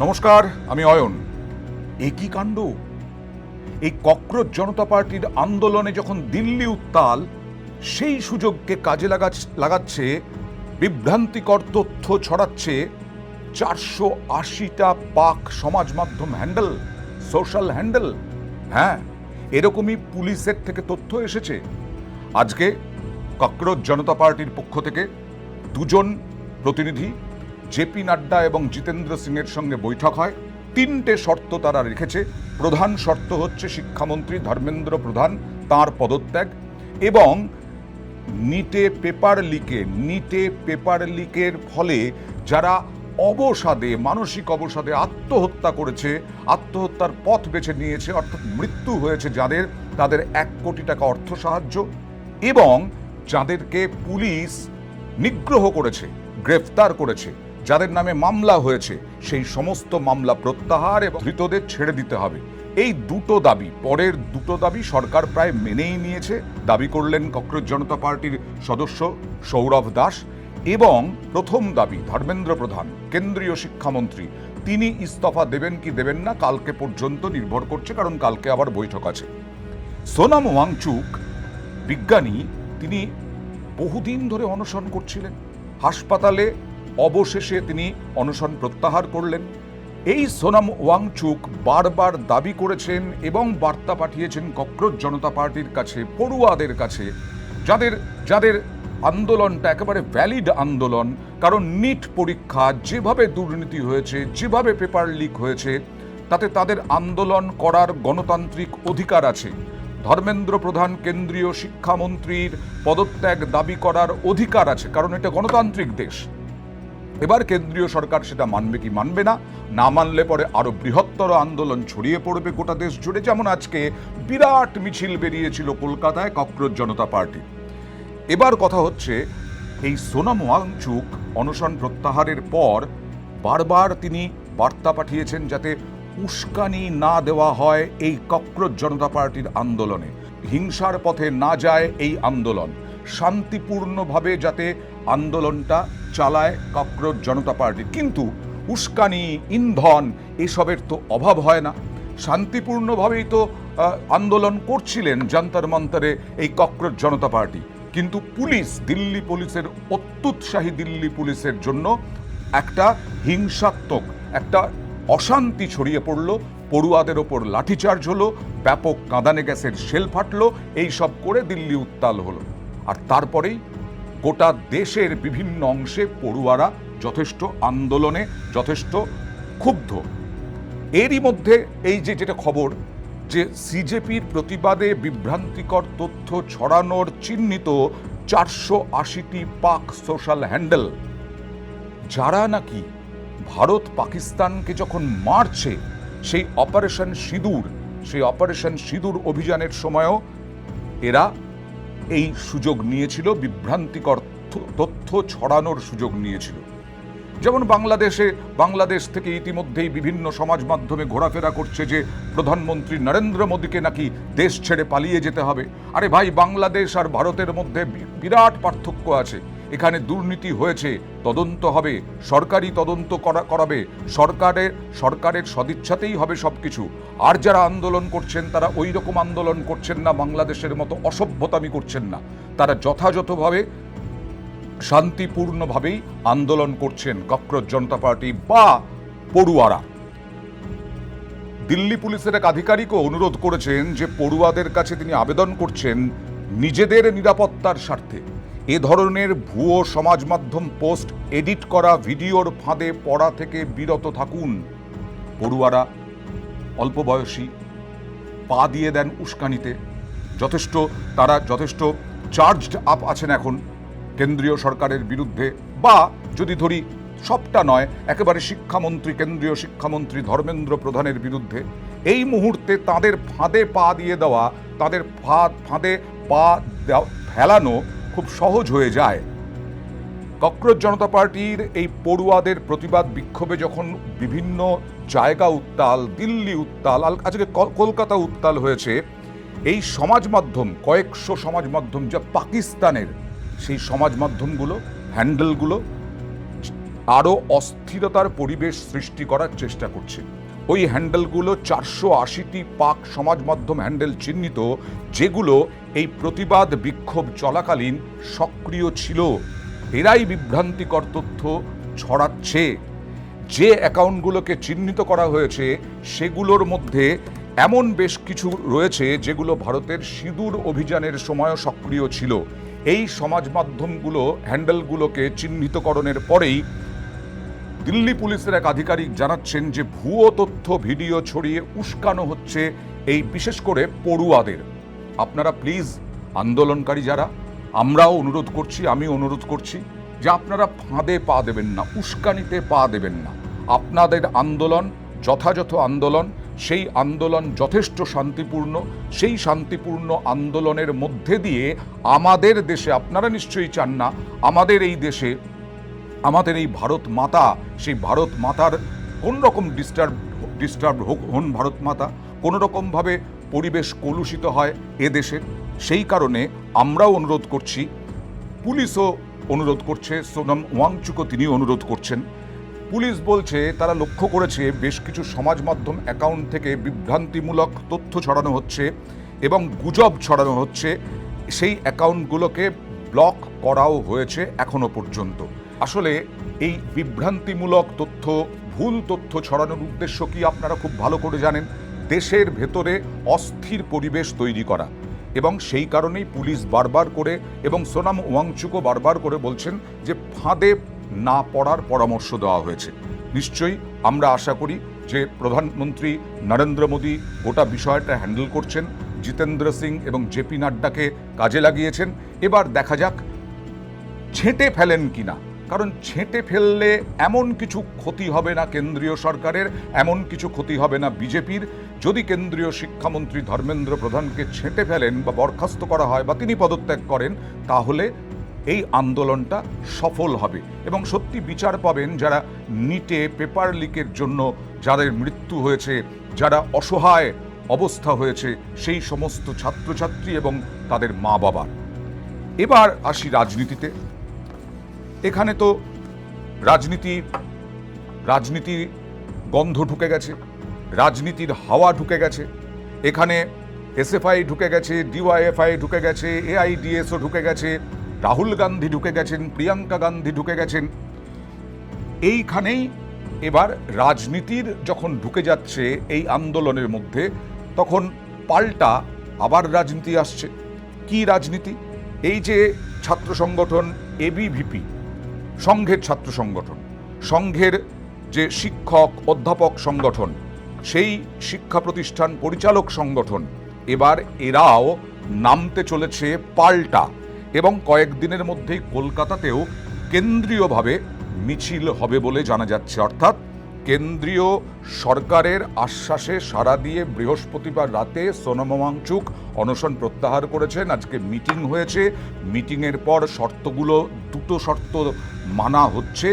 নমস্কার, আমি অয়ন। একই কাণ্ড, এই ককরোচ জনতা পার্টির আন্দোলনে যখন দিল্লি উত্তাল, সেই সুযোগকে কাজে লাগাচ্ছে, বিভ্রান্তিকর তথ্য ছড়াচ্ছে 480টা পাক সমাজ মাধ্যম হ্যান্ডেল, সোশ্যাল হ্যান্ডেল। হ্যাঁ, এরকমই পুলিশের থেকে তথ্য এসেছে। আজকে ককরোচ জনতা পার্টির পক্ষ থেকে দুজন প্রতিনিধি জেপি নাড্ডা এবং জিতেন্দ্র সিংয়ের সঙ্গে বৈঠক হয়। 3টে শর্ত তারা রেখেছে। প্রধান শর্ত হচ্ছে শিক্ষামন্ত্রী ধর্মেন্দ্র প্রধান তাঁর পদত্যাগ এবং নিটে পেপার লিকের ফলে যারা অবসাদে, মানসিক অবসাদে আত্মহত্যা করেছে, আত্মহত্যার পথ বেছে নিয়েছে, অর্থাৎ মৃত্যু হয়েছে যাদের, তাদের 1 কোটি টাকা অর্থ সাহায্য, এবং যাদেরকে পুলিশ নিগ্রহ করেছে, গ্রেফতার করেছে, যাদের নামে মামলা হয়েছে, সেই সমস্ত মামলা প্রত্যাহার এবং ধৃতদের ছেড়ে দিতে হবে। এই দুটো দাবি, পরের দুটো দাবি সরকার প্রায় মেনেই নিয়েছে। দাবি করলেন ককরোচ জনতা পার্টির সদস্য সৌরভ দাস। এবং প্রথম দাবি, ধর্মেন্দ্র প্রধান কেন্দ্রীয় শিক্ষামন্ত্রী, তিনি ইস্তফা দেবেন কি দেবেন না কালকে পর্যন্ত নির্ভর করছে, কারণ কালকে আবার বৈঠক আছে। সোনাম ওয়াংচুক বিজ্ঞানী, তিনি বহুদিন ধরে অনশন করছিলেন। হাসপাতালে অবশেষে তিনি অনশন প্রত্যাহার করলেন। এই সোনাম ওয়াংচুক বারবার দাবি করেছেন এবং বার্তা পাঠিয়েছেন ককরোচ জনতা পার্টির কাছে, পড়ুয়াদের কাছে, যাদের আন্দোলনটা একেবারে ভ্যালিড আন্দোলন। কারণ নিট পরীক্ষা যেভাবে দুর্নীতি হয়েছে, যেভাবে পেপার লিক হয়েছে, তাতে তাদের আন্দোলন করার গণতান্ত্রিক অধিকার আছে। ধর্মেন্দ্র প্রধান কেন্দ্রীয় শিক্ষামন্ত্রীর পদত্যাগ দাবি করার অধিকার আছে, কারণ এটা গণতান্ত্রিক দেশ। এবার কেন্দ্রীয় সরকার সেটা মানবে কি মানবে না, না মানলে পরে আরো বৃহত্তর আন্দোলন ছড়িয়ে পড়বে গোটা দেশ জুড়ে। যেমন আজকে বিরাট মিছিল বেরিয়েছিল কলকাতায় ককরোচ জনতা পার্টি। এবার কথা হচ্ছে, এই সোনাম ওয়াংচুক অনশন প্রত্যাহারের পর বারবার তিনি বার্তা পাঠিয়েছেন যাতে উস্কানি না দেওয়া হয় এই ককরোচ জনতা পার্টির আন্দোলনে, হিংসার পথে না যায় এই আন্দোলন, শান্তিপূর্ণভাবে যাতে আন্দোলনটা চালায় ককরোচ জনতা পার্টি। কিন্তু উস্কানি, ইন্ধন এসবের তো অভাব হয় না। শান্তিপূর্ণভাবেই তো আন্দোলন করছিলেন যন্তর মন্তরে এই ককরোচ জনতা পার্টি। কিন্তু পুলিশ, দিল্লি পুলিশের, অত্যুৎসাহী দিল্লি পুলিশের জন্য একটা হিংসাত্মক, একটা অশান্তি ছড়িয়ে পড়ল, পড়ুয়াদের ওপর লাঠিচার্জ হলো, ব্যাপক কাঁদানে গ্যাসের শেল ফাটলো, এই সব করে দিল্লি উত্তাল হলো। আর তারপরেই গোটা দেশের বিভিন্ন অংশে পড়ুয়ারা যথেষ্ট আন্দোলনে, যথেষ্ট ক্ষুব্ধ। এরই মধ্যে এই যেটা খবর, যে সিজেপির প্রতিবাদে বিভ্রান্তিকর তথ্য ছড়ানোর চিহ্নিত 480টি পাক সোশ্যাল হ্যান্ডেল, যারা নাকি ভারত পাকিস্তানকে যখন মারছে সেই অপারেশন সিঁদুর অভিযানের সময়ও এরা এই সুযোগ নিয়েছিল, বিভ্রান্তিকর তথ্য ছড়ানোর সুযোগ নিয়েছিল। যেমন বাংলাদেশ থেকে ইতিমধ্যেই বিভিন্ন সমাজ মাধ্যমে ঘোরাফেরা করছে যে প্রধানমন্ত্রী নরেন্দ্র মোদীকে নাকি দেশ ছেড়ে পালিয়ে যেতে হবে। আরে ভাই, বাংলাদেশ আর ভারতের মধ্যে বিরাট পার্থক্য আছে। এখানে দুর্নীতি হয়েছে, তদন্ত হবে, সরকারি তদন্ত করাবে, সরকারের সদিচ্ছাতেই হবে সবকিছু। আর যারা আন্দোলন করছেন তারা ওই রকম আন্দোলন করছেন না, বাংলাদেশের মতো অসভ্যতামি করছেন না। তারা যথাযথভাবে শান্তিপূর্ণভাবেই আন্দোলন করছেন ককরোচ জনতা পার্টি বা পড়ুয়ারা। দিল্লি পুলিশের এক আধিকারিকও অনুরোধ করেছেন যে পড়ুয়াদের কাছে তিনি আবেদন করছেন নিজেদের নিরাপত্তার স্বার্থে এ ধরনের ভুয়ো সমাজ মাধ্যম পোস্ট, এডিট করা ভিডিওর ফাঁদে পড়া থেকে বিরত থাকুন। পড়ুয়ারা অল্প বয়সী, পা দিয়ে দেন উস্কানিতে, তারা যথেষ্ট চার্জড আপ আছেন এখন কেন্দ্রীয় সরকারের বিরুদ্ধে। বা যদি ধরি সবটা নয়, একেবারে কেন্দ্রীয় শিক্ষামন্ত্রী ধর্মেন্দ্র প্রধানের বিরুদ্ধে। এই মুহূর্তে তাদের ফাঁদে পা দিয়ে দেওয়া, তাদের ফাঁদে পা ফেলানো খুব সহজ হয়ে যায়। ককরোচ জনতা পার্টির এই পড়ুয়াদের প্রতিবাদ বিক্ষোভে যখন বিভিন্ন জায়গা উত্তাল, দিল্লি উত্তাল, আজকে কলকাতা উত্তাল হয়েছে, এই সমাজ মাধ্যম, কয়েকশো সমাজ মাধ্যম যা পাকিস্তানের, সেই সমাজ মাধ্যমগুলো, হ্যান্ডেলগুলো আরও অস্থিরতার পরিবেশ সৃষ্টি করার চেষ্টা করছে। ওই হ্যান্ডেলগুলো 480টি পাক সমাজ মাধ্যম হ্যান্ডেল চিহ্নিত, যেগুলো এই প্রতিবাদ বিক্ষোভ চলাকালীন সক্রিয় ছিল। এরাই বিভ্রান্তিকর তথ্য ছড়াচ্ছে। যে অ্যাকাউন্টগুলোকে চিহ্নিত করা হয়েছে সেগুলোর মধ্যে এমন বেশ কিছু রয়েছে যেগুলো ভারতের সিঁদুর অভিযানের সময়ও সক্রিয় ছিল। এই সমাজ মাধ্যমগুলো হ্যান্ডেলগুলোকে চিহ্নিতকরণের পরেই দিল্লি পুলিশের এক আধিকারিক জানাচ্ছেন যে ভুয়ো তথ্য ভিডিও ছড়িয়ে উস্কানো হচ্ছে এই বিশেষ করে পড়ুয়াদের। আপনারা প্লিজ, আন্দোলনকারী যারা, আমরাও অনুরোধ করছি, আমি অনুরোধ করছি যে আপনারা ফাঁদে পা দেবেন না, উস্কানিতে পা দেবেন না। আপনাদের আন্দোলন যথাযথ আন্দোলন, সেই আন্দোলন যথেষ্ট শান্তিপূর্ণ। সেই শান্তিপূর্ণ আন্দোলনের মধ্যে দিয়ে আমাদের দেশে, আপনারা নিশ্চয়ই চান না আমাদের এই দেশে, আমাদের এই ভারত মাতা, সেই ভারত মাতার কোন রকম ডিস্টার্ব হন ভারত মাতা, কোনো রকমভাবে পরিবেশ কলুষিত হয় এদেশের। সেই কারণে আমরাও অনুরোধ করছি, পুলিশও অনুরোধ করছে, সোনাম ওয়াংচুকও তিনি অনুরোধ করছেন। পুলিশ বলছে তারা লক্ষ্য করেছে বেশ কিছু সমাজ মাধ্যম অ্যাকাউন্ট থেকে বিভ্রান্তিমূলক তথ্য ছড়ানো হচ্ছে এবং গুজব ছড়ানো হচ্ছে। সেই অ্যাকাউন্টগুলোকে ব্লক করাও হয়েছে এখনো পর্যন্ত। আসলে এই বিভ্রান্তিমূলক তথ্য, ভুল তথ্য ছড়ানোর উদ্দেশ্য কি আপনারা খুব ভালো করে জানেন। দেশের ভেতরে অস্থির পরিবেশ তৈরি করা, এবং সেই কারণেই পুলিশ বারবার করে এবং সোনাম ওয়াংচুকও বারবার করে বলছেন যে ফাঁদে না পড়ার পরামর্শ দেওয়া হয়েছে। নিশ্চয়ই আমরা আশা করি যে প্রধানমন্ত্রী নরেন্দ্র মোদী গোটা বিষয়টা হ্যান্ডেল করছেন, জিতেন্দ্র সিং এবং জেপি নাড্ডাকে কাজে লাগিয়েছেন। এবার দেখা যাক ছেঁটে ফেলেন কিনা, কারণ ছেঁটে ফেললে এমন কিছু ক্ষতি হবে না কেন্দ্রীয় সরকারের, এমন কিছু ক্ষতি হবে না বিজেপির। যদি কেন্দ্রীয় শিক্ষামন্ত্রী ধর্মেন্দ্র প্রধানকে ছেঁটে ফেলেন বা বরখাস্ত করা হয় বা তিনি পদত্যাগ করেন, তাহলে এই আন্দোলনটা সফল হবে এবং সত্যি বিচার পাবেন যারা নিটে পেপার লিকের জন্য যাদের মৃত্যু হয়েছে, যারা অসহায় অবস্থা হয়েছে, সেই সমস্ত ছাত্রছাত্রী এবং তাদের মা বাবার। এবার আসি রাজনীতিতে। এখানে তো রাজনীতি গন্ধ ঢুকে গেছে, রাজনীতির হাওয়া ঢুকে গেছে। এখানে এসএফআই ঢুকে গেছে, ডিওয়াইএফআই ঢুকে গেছে, এআইডিএসও ঢুকে গেছে, রাহুল গান্ধী ঢুকে গেছেন, প্রিয়াঙ্কা গান্ধী ঢুকে গেছেন। এইখানেই এবার রাজনীতির যখন ঢুকে যাচ্ছে এই আন্দোলনের মধ্যে, তখন পাল্টা আবার রাজনীতি আসছে। কি রাজনীতি? এই যে ছাত্র সংগঠন এবিভিপি, সংঘের ছাত্র সংগঠন, সংঘের যে শিক্ষক অধ্যাপক সংগঠন, সেই শিক্ষা প্রতিষ্ঠান পরিচালক সংগঠন, এবার এরাও নামতে চলেছে পাল্টা। এবং কয়েকদিনের মধ্যেই কলকাতাতেও কেন্দ্রীয়ভাবে মিছিল হবে বলে জানা যাচ্ছে। অর্থাৎ কেন্দ্রীয় সরকারের আশ্বাসে সাড়া দিয়ে বৃহস্পতিবার রাতে সোনাম ওয়াংচুক অনশন প্রত্যাহার করেছেন। আজকে মিটিং হয়েছে, মিটিংয়ের পর শর্তগুলো, দুটো শর্ত মানা হচ্ছে।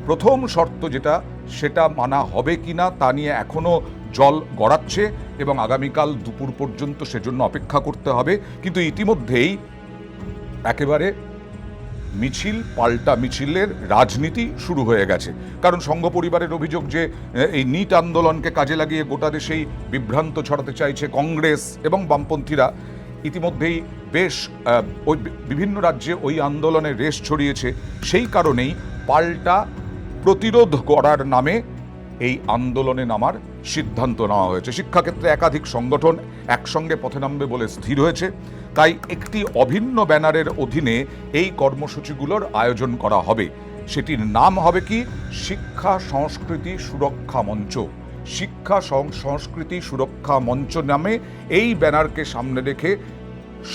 প্রথম শর্ত যেটা, সেটা মানা হবে কিনা তা নিয়ে এখনো জল গড়াচ্ছে এবং আগামীকাল দুপুর পর্যন্ত সেজন্য অপেক্ষা করতে হবে। কিন্তু ইতিমধ্যেই একেবারে মিছিল পাল্টা মিছিলের রাজনীতি শুরু হয়ে গেছে। কারণ সংঘ পরিবারের অভিযোগ যে এই নিট আন্দোলনকে কাজে লাগিয়ে গোটা দেশেই বিভ্রান্ত ছড়াতে চাইছে কংগ্রেস এবং বামপন্থীরা। ইতিমধ্যেই বেশ ওই বিভিন্ন রাজ্যে ওই আন্দোলনের রেশ ছড়িয়েছে। সেই কারণেই পাল্টা প্রতিরোধ করার নামে এই আন্দোলনে নামার সিদ্ধান্ত নেওয়া হয়েছে। শিক্ষাক্ষেত্রে একাধিক সংগঠন একসঙ্গে পথে নামবে বলে স্থির হয়েছে। তাই একটি অভিন্ন ব্যানারের অধীনে এই কর্মসূচিগুলোর আয়োজন করা হবে। সেটির নাম হবে কি? শিক্ষা সংস্কৃতি সুরক্ষা মঞ্চ। শিক্ষা সংস্কৃতি সুরক্ষা মঞ্চ নামে এই ব্যানারকে সামনে রেখে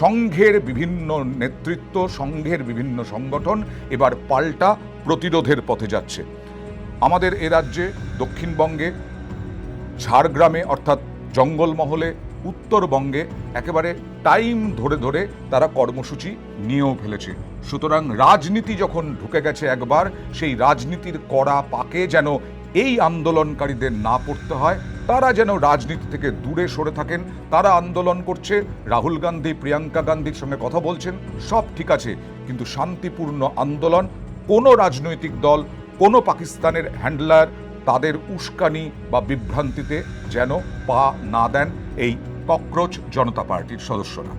সংঘের বিভিন্ন নেতৃত্ব, সংঘের বিভিন্ন সংগঠন এবার পাল্টা প্রতিরোধের পথে যাচ্ছে। আমাদের এ রাজ্যে দক্ষিণবঙ্গে ঝাড়গ্রামে অর্থাৎ জঙ্গলমহলে, উত্তরবঙ্গে একেবারে টাইম ধরে ধরে তারা কর্মসূচি নিয়েও ফেলেছে। সুতরাং রাজনীতি যখন ঢুকে গেছে একবার, সেই রাজনীতির কড়া পাকে যেন এই আন্দোলনকারীদের না পড়তে হয়, তারা যেন রাজনীতি থেকে দূরে সরে থাকেন। তারা আন্দোলন করছে, রাহুল গান্ধী প্রিয়াঙ্কা গান্ধীর সঙ্গে কথা বলছেন, সব ঠিক আছে, কিন্তু শান্তিপূর্ণ আন্দোলন কোনো রাজনৈতিক দল, কোনো পাকিস্তানের হ্যান্ডলার তাদের উস্কানি বা বিভ্রান্তিতে যেন পা না দেন এই ককরোচ জনতা পার্টির সদস্যরা।